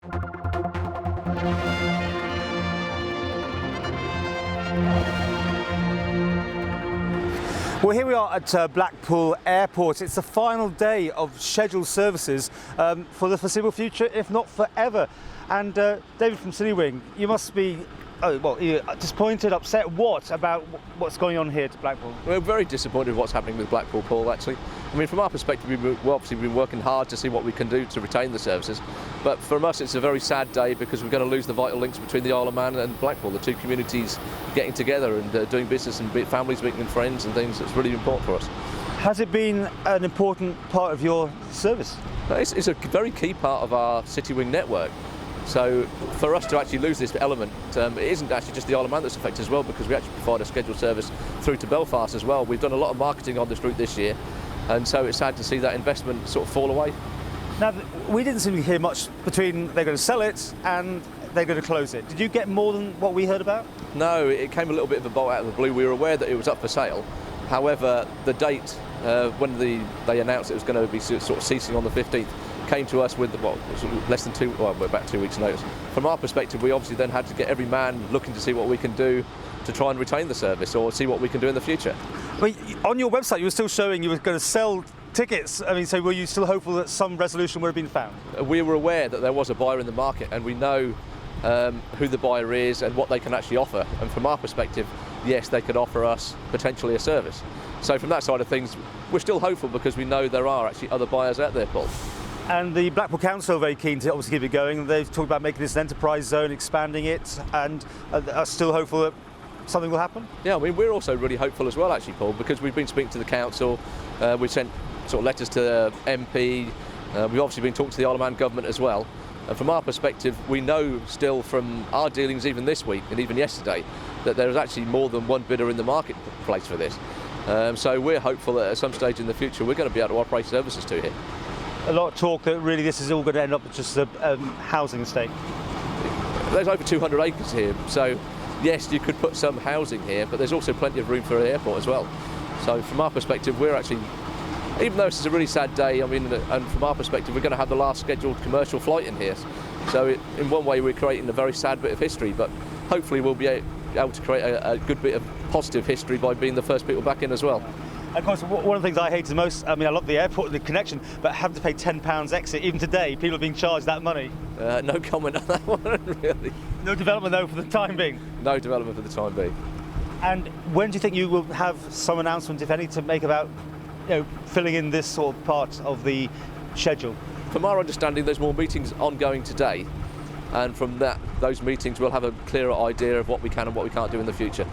Well, here we are at Blackpool Airport. It's the final day of scheduled services for the foreseeable future, if not forever. And David from Citywing, you must be disappointed, upset. What about what's going on here to Blackpool? We're very disappointed with what's happening with Blackpool, Paul, actually. I mean, from our perspective, we've obviously been working hard to see what we can do to retain the services. But from us, it's a very sad day because we're going to lose the vital links between the Isle of Man and Blackpool, the two communities getting together and doing business and families meeting friends and things. It's really important for us. Has it been an important part of your service? It's a very key part of our Citywing network. So for us to actually lose this element, it isn't actually just the Isle of Man that's affected as well, because we actually provide a scheduled service through to Belfast as well. We've done a lot of marketing on this route this year, and so it's sad to see that investment sort of fall away. Now, we didn't seem to hear much between they're going to sell it and they're going to close it. Did you get more than what we heard about? No, it came a little bit of a bolt out of the blue. We were aware that it was up for sale. However, the date when they announced it was going to be sort of ceasing on the 15th, came to us with about 2 weeks' notice. From our perspective, we obviously then had to get every man looking to see what we can do to try and retain the service or see what we can do in the future. Well, on your website, you were still showing you were going to sell tickets. I mean, so were you still hopeful that some resolution would have been found? We were aware that there was a buyer in the market, and we know who the buyer is and what they can actually offer. And from our perspective, yes, they could offer us potentially a service. So from that side of things, we're still hopeful because we know there are actually other buyers out there, Paul. And the Blackpool Council are very keen to obviously keep it going. They've talked about making this an enterprise zone, expanding it, and are still hopeful that something will happen? Yeah, I mean, we're also really hopeful as well, actually, Paul, because we've been speaking to the council, we've sent sort of letters to the MP, we've obviously been talking to the Isle of Man government as well. And from our perspective, we know still from our dealings even this week and even yesterday that there is actually more than one bidder in the marketplace for this. So we're hopeful that at some stage in the future we're going to be able to operate services to here. A lot of talk that really this is all going to end up as just a housing estate. There's over 200 acres here, so yes, you could put some housing here, but there's also plenty of room for an airport as well. So from our perspective, we're actually, even though this is a really sad day, I mean, and from our perspective, we're going to have the last scheduled commercial flight in here. So in one way, we're creating a very sad bit of history, but hopefully we'll be able to create a good bit of positive history by being the first people back in as well. Of course, one of the things I hate the most, I mean, I love the airport and the connection, but having to pay £10 exit, even today, people are being charged that money. No comment on that one, really. No development, though, for the time being? No development for the time being. And when do you think you will have some announcement, if any, to make about filling in this sort of part of the schedule? From our understanding, there's more meetings ongoing today, and from those meetings we'll have a clearer idea of what we can and what we can't do in the future.